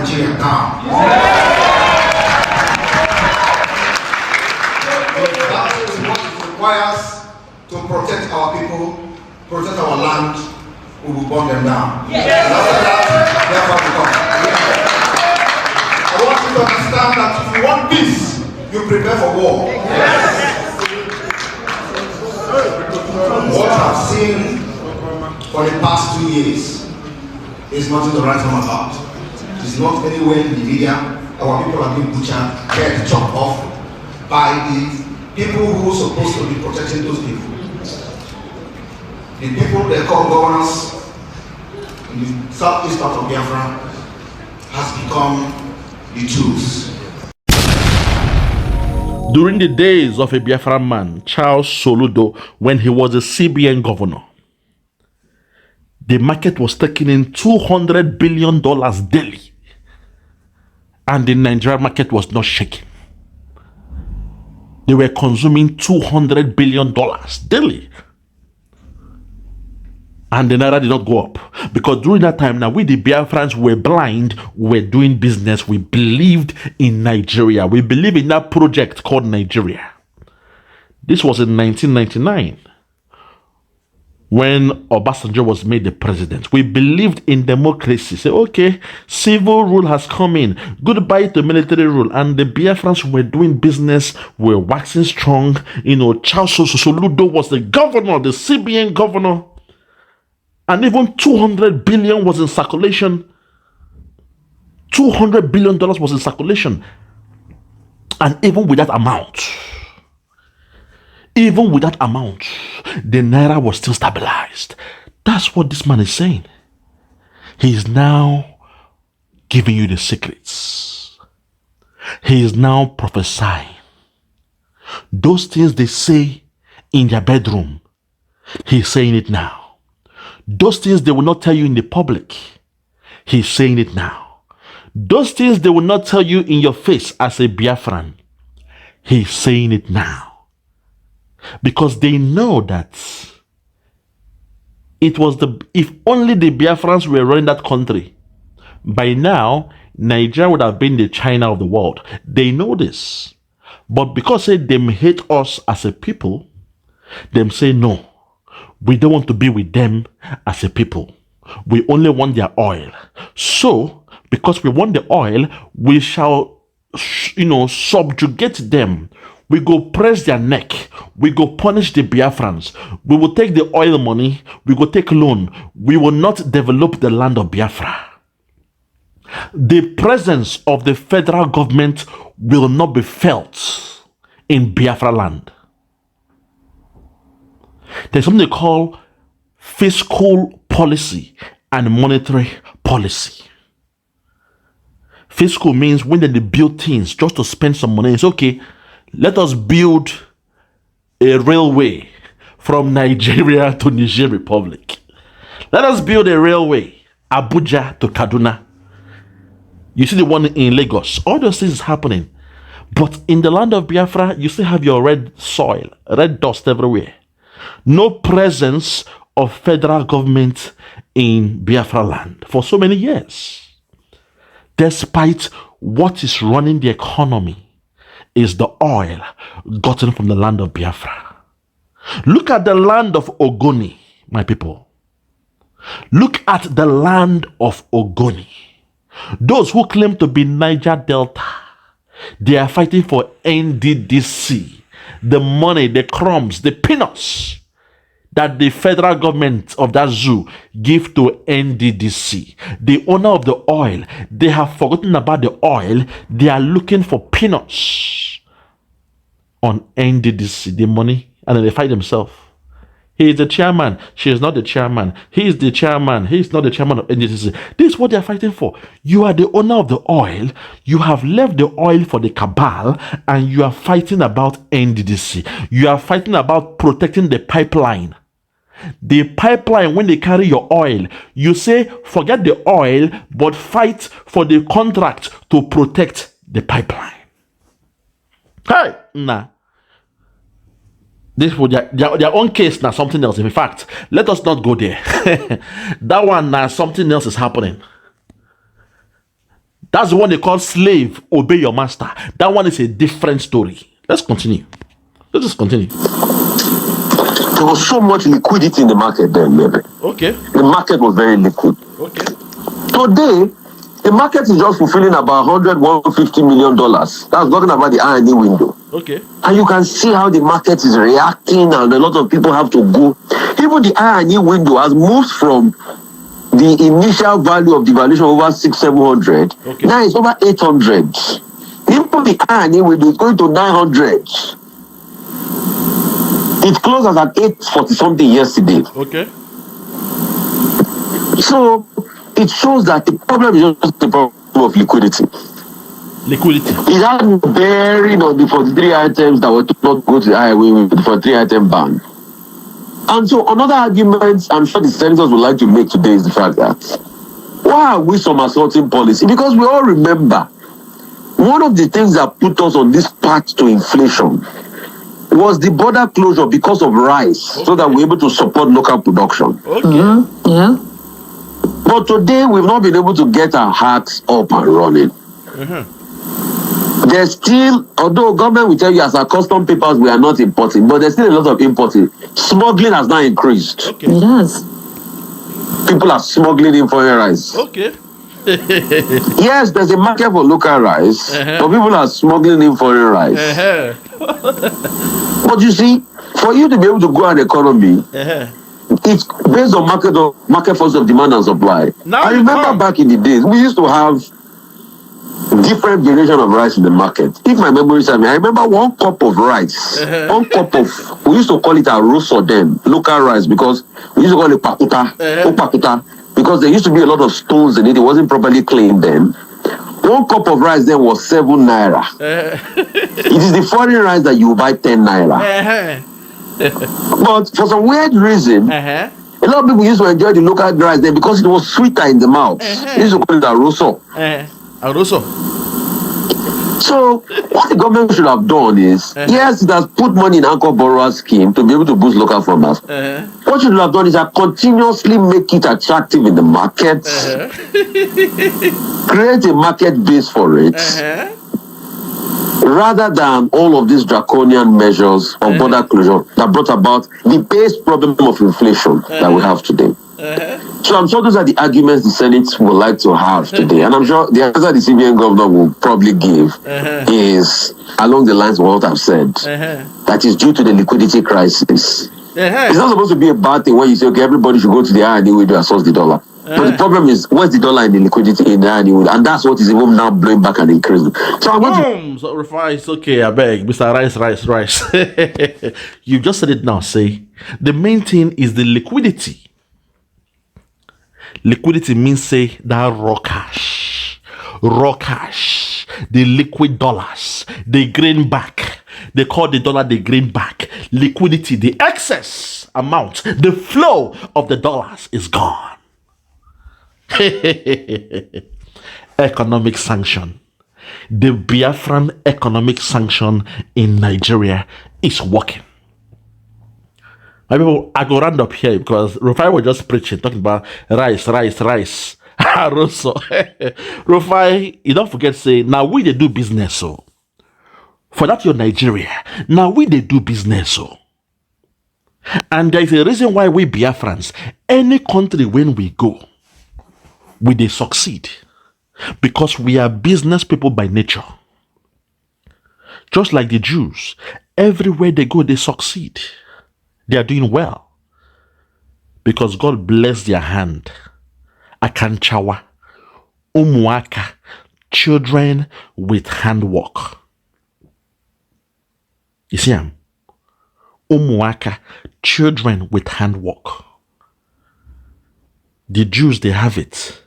Nigeria down. That is what it requires to protect our people, protect our land. We will burn them down. And after that, Biafra will come. I want you to understand that if you want peace, you prepare for war. What I've seen for the past 2 years is nothing to write home about. It's not anywhere in the media. Our people are being butchered, head chopped off by the people who are supposed to be protecting those people. The people they call governors in the southeast part of Biafra has become the Jews. During the days of a Biafran man, Charles Soludo, when he was a CBN governor, the market was taking in $200 billion daily, and the Nigerian market was not shaking. They were consuming $200 billion daily, and the Naira did not go up, because during that time, now we the Biafrans were blind, we were doing business, we believed in Nigeria, we believed in that project called Nigeria. This was in 1999, when Obasanjo was made the president. We believed in democracy. Say, okay, civil rule has come in, goodbye to military rule, and the Biafrans were doing business, were waxing strong. Charles Soludo was the governor, the CBN governor, and even 200 billion was in circulation. $200 billion was in circulation. And even with that amount, the Naira was still stabilized. That's what this man is saying. He is now giving you the secrets. He is now prophesying. Those things they say in their bedroom, he's saying it now. Those things they will not tell you in the public, he's saying it now. Those things they will not tell you in your face as a Biafran, he's saying it now. Because they know that it was if only the Biafrans were running that country, by now Nigeria would have been the China of the world. They know this. But because they hate us as a people, they say no. We don't want to be with them as a people. We only want their oil. So, because we want the oil, we shall, subjugate them. We go press their neck. We go punish the Biafrans. We will take the oil money. We go take loan. We will not develop the land of Biafra. The presence of the federal government will not be felt in Biafra land. There's something they call fiscal policy and monetary policy. Fiscal means when they build things just to spend some money. It's okay, let us build a railway from Nigeria to Niger Republic. Let us build a railway, Abuja to Kaduna. You see the one in Lagos. All those things is happening. But in the land of Biafra, you still have your red soil, red dust everywhere. No presence of federal government in Biafra land for so many years. Despite what is running the economy is the oil gotten from the land of Biafra. Look at the land of Ogoni, my people. Look at the land of Ogoni. Those who claim to be Niger Delta, they are fighting for NDDC. The money, the crumbs, the peanuts that the federal government of that zoo give to NDDC. The owner of the oil, they have forgotten about the oil. They are looking for peanuts on NDDC, the money, and then they fight themselves. He is the chairman. She is not the chairman. He is the chairman. He is not the chairman of NDDC. This is what they are fighting for. You are the owner of the oil. You have left the oil for the cabal, and you are fighting about NDDC. You are fighting about protecting the pipeline. The pipeline, when they carry your oil, you say, forget the oil, but fight for the contract to protect the pipeline. Hey, nah. This was their own case now, something else. In fact, let us not go there. That one now, something else is happening. That's the one they call slave, obey your master. That one is a different story. Let's continue. Let's just continue. There was so much liquidity in the market then, maybe. Okay. The market was very liquid. Okay. Today, the market is just fulfilling about $150 million. That's talking about the R&D window. Okay. And you can see how the market is reacting, and a lot of people have to go. Even the R&D window has moved from the initial value of the valuation over 600-700. Okay. Now it's over 800. Even the R&D window is going to 900. It closed at 840 something yesterday. Okay. So it shows that the problem is just the problem of liquidity. It had no bearing on the 43 items that were to not go to the highway with the 43 item ban. And so another argument I'm sure the senators would like to make today is the fact that why are we somersaulting policy? Because we all remember one of the things that put us on this path to inflation was the border closure because of rice, so that we're able to support local production. Okay. Yeah. But today we've not been able to get our hearts up and running. There's still, although government will tell you as our custom papers we are not importing, but there's still a lot of importing. Smuggling has now increased. Okay. It has. People are smuggling in foreign rice. Okay. Yes, there's a market for local rice, but people are smuggling in foreign rice. But you see, for you to be able to grow an economy, it's based on market force of demand and supply. Now I remember back in the days, we used to have different variation of rice in the market. If my memory serves me, I remember 1 cup of rice. 1 cup of, we used to call it a rosso then, local rice, because we used to call it pakuta, opakuta, because there used to be a lot of stones in it. It wasn't properly cleaned then. 1 cup of rice then was 7 naira. It is the foreign rice that you buy 10 naira. But for some weird reason, a lot of people used to enjoy the local rice then because it was sweeter in the mouth. They used to call it a rosso. So what the government should have done is, yes, it has put money in anchor borrower scheme to be able to boost local farmers. What should have done is continuously make it attractive in the market, create a market base for it, rather than all of these draconian measures of border closure that brought about the base problem of inflation that we have today. So I'm sure those are the arguments the Senate would like to have today. And I'm sure the answer the CBN governor will probably give is along the lines of what I've said. That is due to the liquidity crisis. It's not supposed to be a bad thing when you say, okay, everybody should go to the IRD window and source the dollar. But the problem is, where's the dollar in the liquidity in the IRD window? And that's what is even now blowing back and increasing. So I'm going to... So Rufai, it's okay, I beg. Mr. Rice. You just said it now, say. The main thing is the liquidity. Liquidity means, say, that raw cash, the liquid dollars, the greenback. They call the dollar the greenback. Liquidity, the excess amount, the flow of the dollars is gone. Economic sanction. The Biafran economic sanction in Nigeria is working. My people, I go round up here because Rufai was just preaching, talking about rice. Rufai, you don't forget to say, now we they do business, so. For that, you're Nigeria. Now we they do business, so. And there is a reason why we Biafrans, any country when we go, we they succeed. Because we are business people by nature. Just like the Jews, everywhere they go, they succeed. They are doing well. Because God bless their hand. Akanchawa, umuaka, children with handwork. You see them? Umuaka, children with handwork. The Jews, they have it.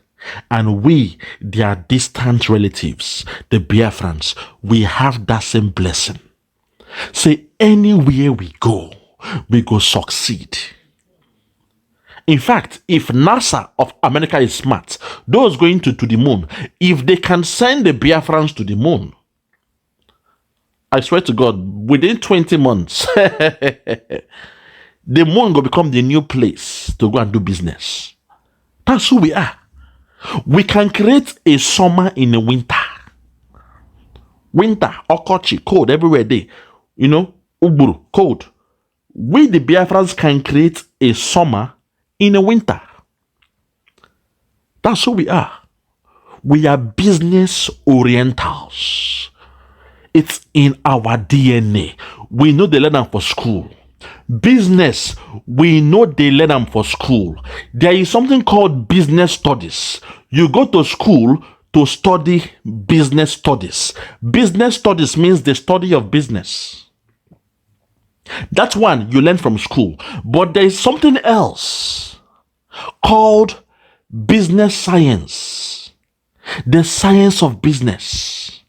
And we, their distant relatives, the Biafrans, we have that same blessing. Say, anywhere we go succeed. In fact, if NASA of America is smart, those going to the moon, if they can send the Biafrans to the moon, I swear to God, within 20 months, the moon will become the new place to go and do business. That's who we are. We can create a summer in the winter. Winter, okochi, cold everywhere day. You know, uburu, cold. We the Biafrans can create a summer in a winter. That's who we are. We are business orientals. It's in our DNA. We know they learn them for school. Business, we know they learn them for school. There is something called business studies. You go to school to study business studies. Business studies means the study of business. That's one you learn from school. But there is something else called business science. The science of business.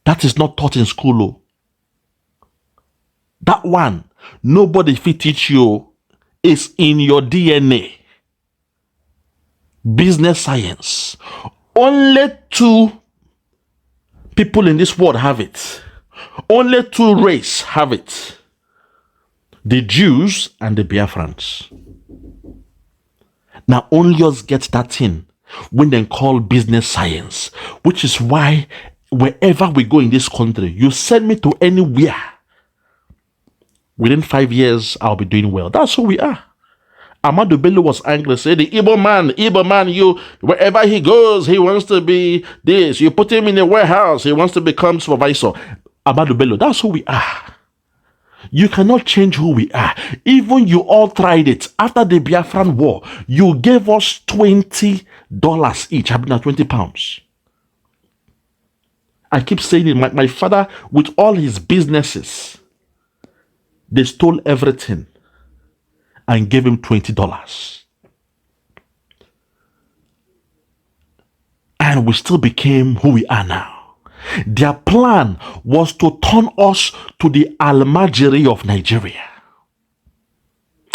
That is not taught in school. Oh. That one, nobody fit teach you. Is in your DNA. Business science. Only 2 people in this world have it. Only 2 races have it. The Jews and the Biafrans. Now only us get that thing when they call business science, which is why wherever we go in this country, you send me to anywhere. Within 5 years, I'll be doing well. That's who we are. Ahmadu Bello was angry, said, the Igbo man, you, wherever he goes, he wants to be this. You put him in a warehouse, he wants to become supervisor. Ahmadu Bello, that's who we are. You cannot change who we are. Even you all tried it. After the Biafran war, you gave us $20 each, I mean, 20 pounds. I keep saying it, my father, with all his businesses, they stole everything and gave him $20. And we still became who we are now. Their plan was to turn us to the Almajiri of Nigeria.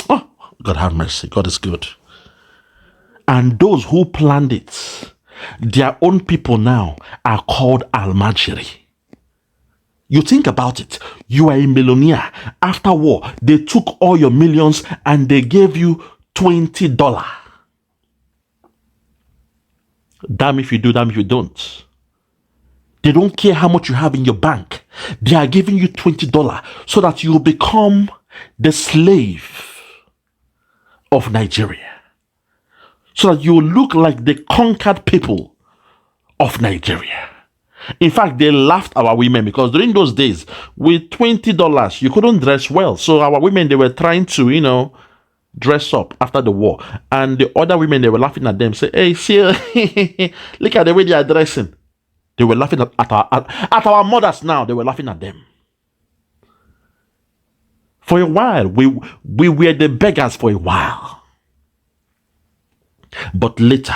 Oh, God have mercy. God is good. And those who planned it, their own people now are called Almajiri. You think about it. You are a millionaire. After war, they took all your millions and they gave you $20. Damn if you do, damn if you don't. They don't care how much you have in your bank. They are giving you $20 so that you will become the slave of Nigeria. So that you will look like the conquered people of Nigeria. In fact, they laughed our women because during those days, with $20, you couldn't dress well. So our women, they were trying to, dress up after the war. And the other women, they were laughing at them, say, hey, see, look at the way they are dressing. They were laughing at our mothers now. They were laughing at them. For a while, we were the beggars for a while. But later,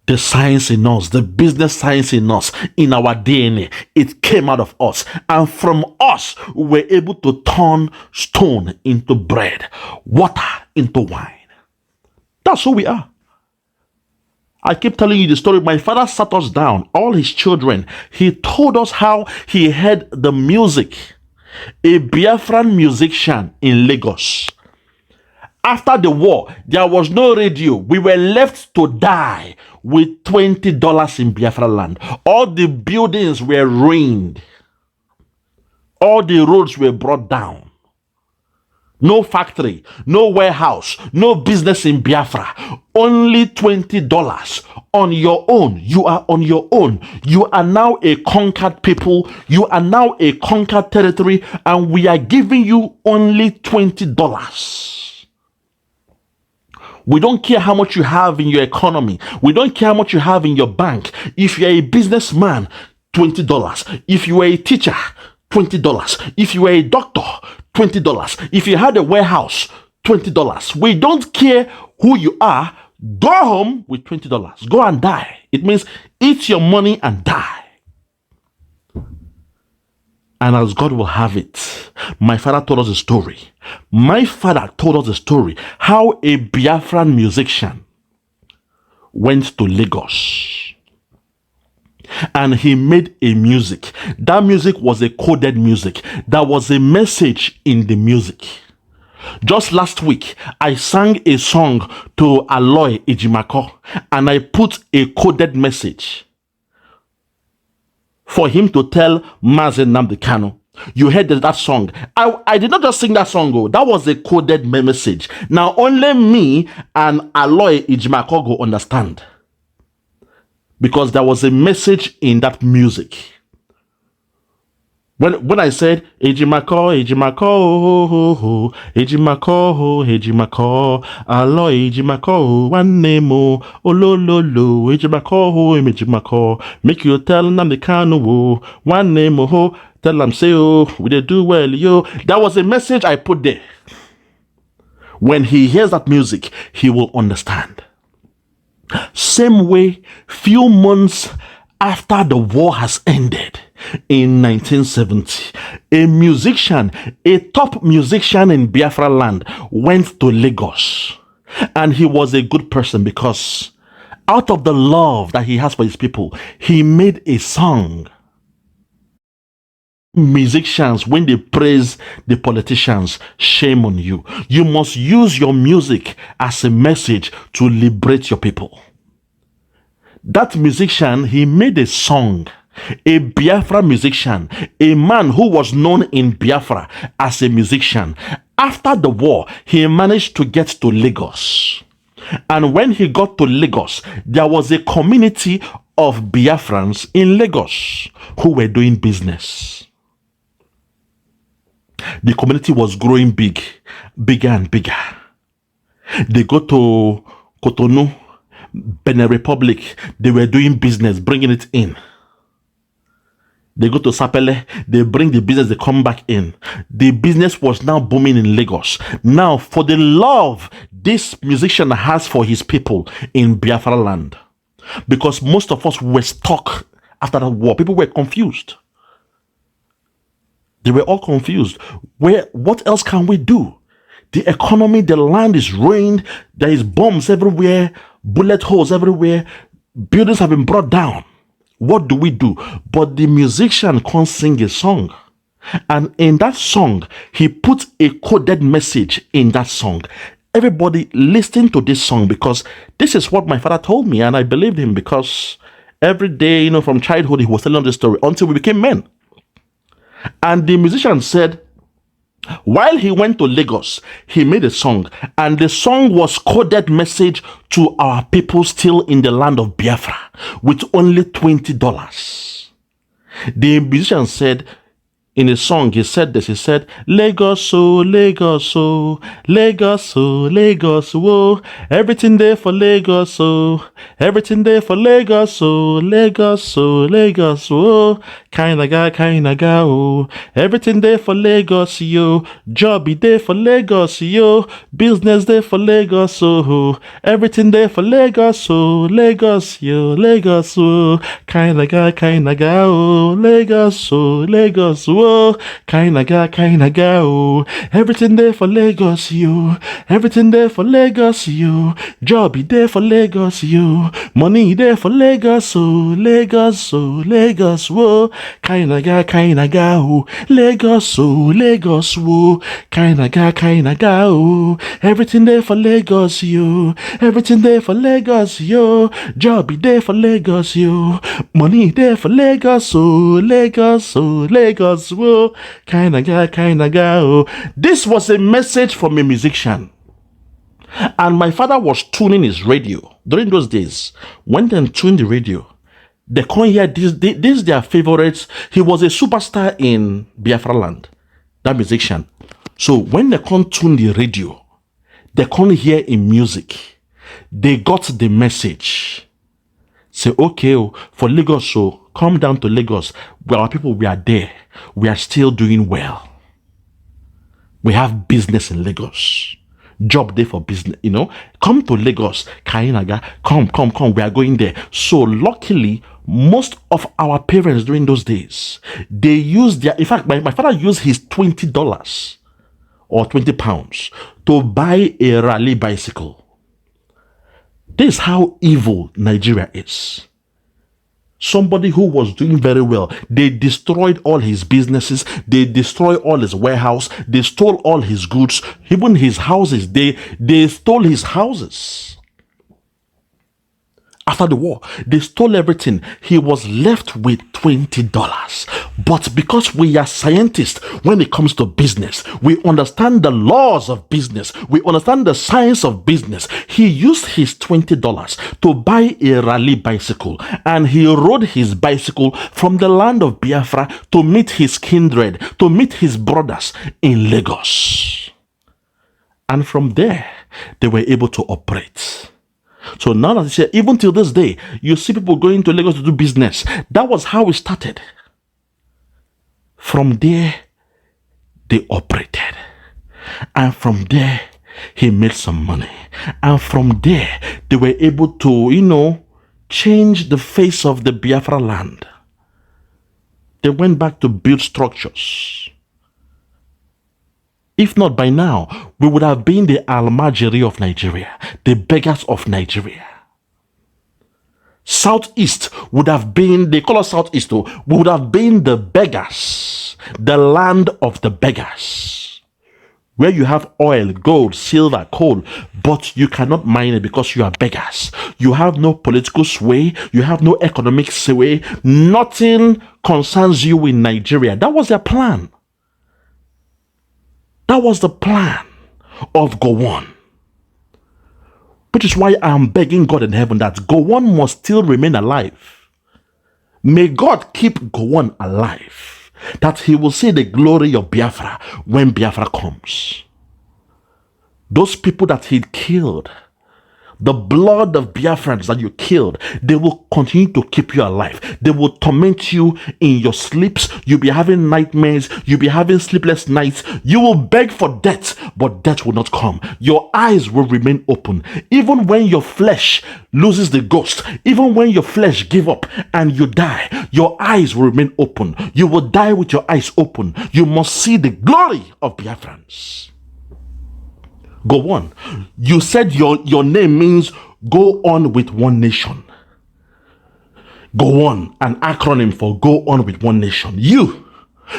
the science in us, the business science in us, in our DNA, it came out of us. And from us, we were able to turn stone into bread, water into wine. That's who we are. I keep telling you the story. My father sat us down, all his children. He told us how he heard the music. A Biafran musician in Lagos. After the war, there was no radio. We were left to die with $20 in Biafra land. All the buildings were ruined. All the roads were brought down. No factory, no warehouse, no business in Biafra. Only $20 on your own. You are on your own. You are now a conquered people. You are now a conquered territory, and we are giving you only $20. We don't care how much you have in your economy. We don't care how much you have in your bank. If you're a businessman, $20. If you are a teacher, $20. If you are a doctor, $20. If you had a warehouse, $20. We don't care who you are. Go home with $20. Go and die. It means eat your money and die. And as God will have it, my father told us a story. My father told us a story how a Biafran musician went to Lagos and he made a music. That music was a coded music. There was a message in the music. Just last week, I sang a song to Aloy Ejimako, and I put a coded message for him to tell Mazen Nnamdi Kanu. You heard that song. I did not just sing that song. Oh, that was a coded message. Now only me and Aloy Ejimako go understand, because there was a message in that music. When I said Ejimako, Ejimako, oh, Ejimako, Ejimako, Aloy Ejimako, one name, oh, lo, Ejimako, Ejimako, make you tell Nnamdi Kanu, one name, oh, tell them say, oh, we did do well, yo. That was a message I put there. When he hears that music, he will understand. Same way, few months after the war has ended, in 1970, a musician, a top musician in Biafra land, went to Lagos. And he was a good person, because out of the love that he has for his people, he made a song. Musicians, when they praise the politicians, shame on you. You must use your music as a message to liberate your people. That musician, he made a song. A Biafra musician, a man who was known in Biafra as a musician. After the war, he managed to get to Lagos. And when he got to Lagos, there was a community of Biafrans in Lagos who were doing business. The community was growing bigger and bigger. They go to Cotonou, Benin Republic. They were doing business, bringing it in. They go to Sapele, they bring the business, they come back in. The business was now booming in Lagos. Now, for the love this musician has for his people in Biafra land, because most of us were stuck after the war. People were confused. They were all confused. What else can we do? The economy, the land is ruined. There is bombs everywhere, bullet holes everywhere. Buildings have been brought down. What do we do? But the musician can't sing a song. And in that song, he put a coded message in that song. Everybody listen to this song, because this is what my father told me, and I believed him, because every day, from childhood, he was telling the story until we became men. And the musician said, while he went to Lagos, he made a song, and the song was coded message to our people still in the land of Biafra with only $20. The musician said, in a song, he said this, he said, Lagos, oh, Lagos, oh, Lagos, oh, Lagos, oh, everything there for Lagos, oh, everything there for Lagos, oh, Lagos, oh, Lagos, oh, kinda, oh, everything there for Lagos, yo, job be there for Lagos, yo, business there for Lagos, oh, everything there for Lagos, oh, Lagos, yo, Lagos, oh, kinda, oh, Lagos, oh, Lagos, oh, kinda, oh, everything there for Lagos, yo, everything there for Lagos, yo, job be there for Lagos, yo, money there for Lagos, oh, Lagos, oh, Lagos, whoa, kinda, oh, Lagos, oh, Lagos, whoa, kinda, oh, everything there for Lagos, yo, everything there for Lagos, yo, job be there for Lagos, yo, money there for Lagos, oh, Lagos, oh, Lagos, whoa, kinda, oh. This was a message from a musician. And my father was tuning his radio during those days. When they tuned the radio, they can't hear this their favorites. He was a superstar in Biafra land, that musician. So when they can't tune the radio, they can't hear in music. They got the message. Say, okay, for Lagos, so come down to Lagos. Where our people, we are there. We are still doing well. We have business in Lagos. Job there for business, Come to Lagos, Kainaga, come. We are going there. So luckily, most of our parents during those days, they used in fact, my father used his $20 or £20 to buy a rally bicycle. This is how evil Nigeria is. somebody who was doing very well. They destroyed all his businesses. They destroyed all his warehouse. They stole all his goods, even his houses. They stole his houses. After the war, they stole everything. He was left with $20. But because we are scientists when it comes to business, we understand the laws of business, we understand the science of business. He used his $20 to buy a rally bicycle, and he rode his bicycle from the land of Biafra to meet his kindred, to meet his brothers in Lagos. And from there, they were able to operate. So now that say, even till this day, you see people going to Lagos to do business. That was how it started. From there, they operated. And from there, he made some money. And from there, they were able to, change the face of the Biafra land. They went back to build structures. If not by now, we would have been the Almajiri of Nigeria, the beggars of Nigeria. Southeast would have been, they call us Southeast, would have been the beggars, the land of the beggars, where you have oil, gold, silver, coal, but you cannot mine it because you are beggars. You have no political sway, you have no economic sway, nothing concerns you in Nigeria. That was their plan. That was the plan of Gowon. Which is why I am begging God in heaven that Gowon must still remain alive. May God keep Gowon alive, that he will see the glory of Biafra when Biafra comes. Those people that he killed, the blood of Biafrans that you killed, they will continue to keep you alive. They will torment you in your sleeps. You'll be having nightmares. You'll be having sleepless nights. You will beg for death, but death will not come. Your eyes will remain open. Even when your flesh loses the ghost, even when your flesh give up and you die, your eyes will remain open. You will die with your eyes open. You must see the glory of Biafrans. Go on. You said your name means go on with one nation. Go on, an acronym for go on with one nation. You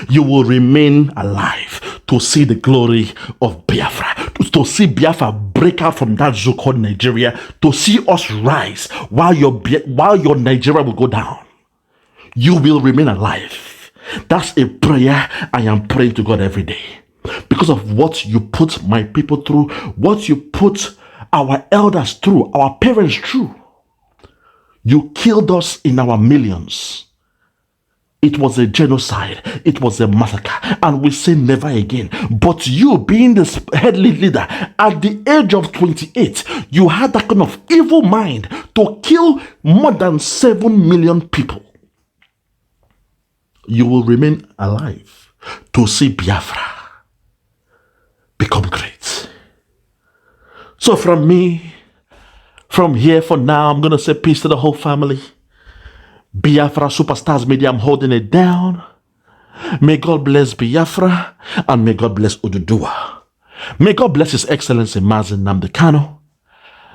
will remain alive to see the glory of Biafra, to see Biafra break out from that zoo called Nigeria, to see us rise while your Nigeria will go down. You will remain alive. That's a prayer I am praying to God every day. Because of what you put my people through, what you put our elders through, our parents through. You killed us in our millions. It was a genocide. It was a massacre. And we say never again. But you, being the head leader, at the age of 28, you had that kind of evil mind to kill more than 7 million people. You will remain alive to see Biafra become great. So from me, from here for now, I'm going to say peace to the whole family. Biafra Superstars Media, I'm holding it down. May God bless Biafra and may God bless Oduduwa. May God bless His Excellency Mazi Nnamdi Kanu.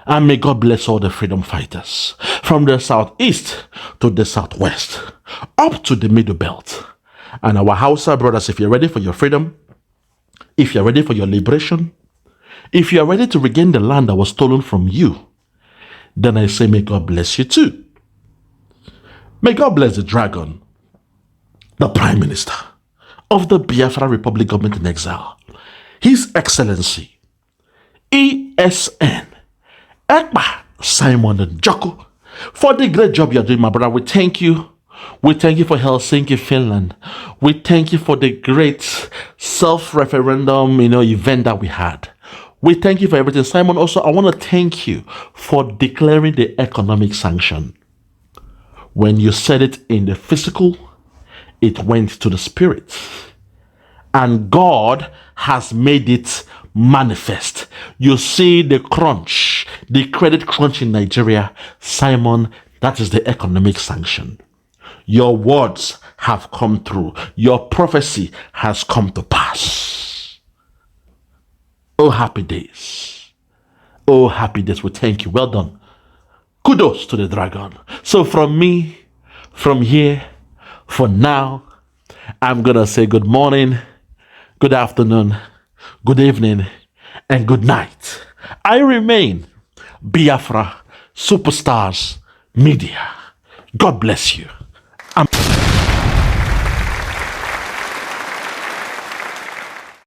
And may God bless all the freedom fighters from the southeast to the southwest, up to the middle belt. And our Hausa brothers, if you're ready for your freedom, if you're ready for your liberation, if you are ready to regain the land that was stolen from you, then I say may God bless you too. May God bless the dragon, the Prime Minister of the Biafra Republic Government in Exile, His Excellency, ESN, Ekpa Simon Njoko, for the great job you're doing, my brother. We thank you. We thank you for Helsinki, Finland. We thank you for the great self-referendum, event that we had. We thank you for everything. Simon, also, I want to thank you for declaring the economic sanction. When you said it in the physical, it went to the spirit. And God has made it manifest. You see the crunch, the credit crunch in Nigeria. Simon, that is the economic sanction. Your words have come true. Your prophecy has come to pass. Oh, happy days. Oh, happy days. We thank you. Well done. Kudos to the dragon. So from me, from here, for now, I'm gonna say good morning, good afternoon, good evening, and good night. I remain Biafra Superstars Media. God bless you.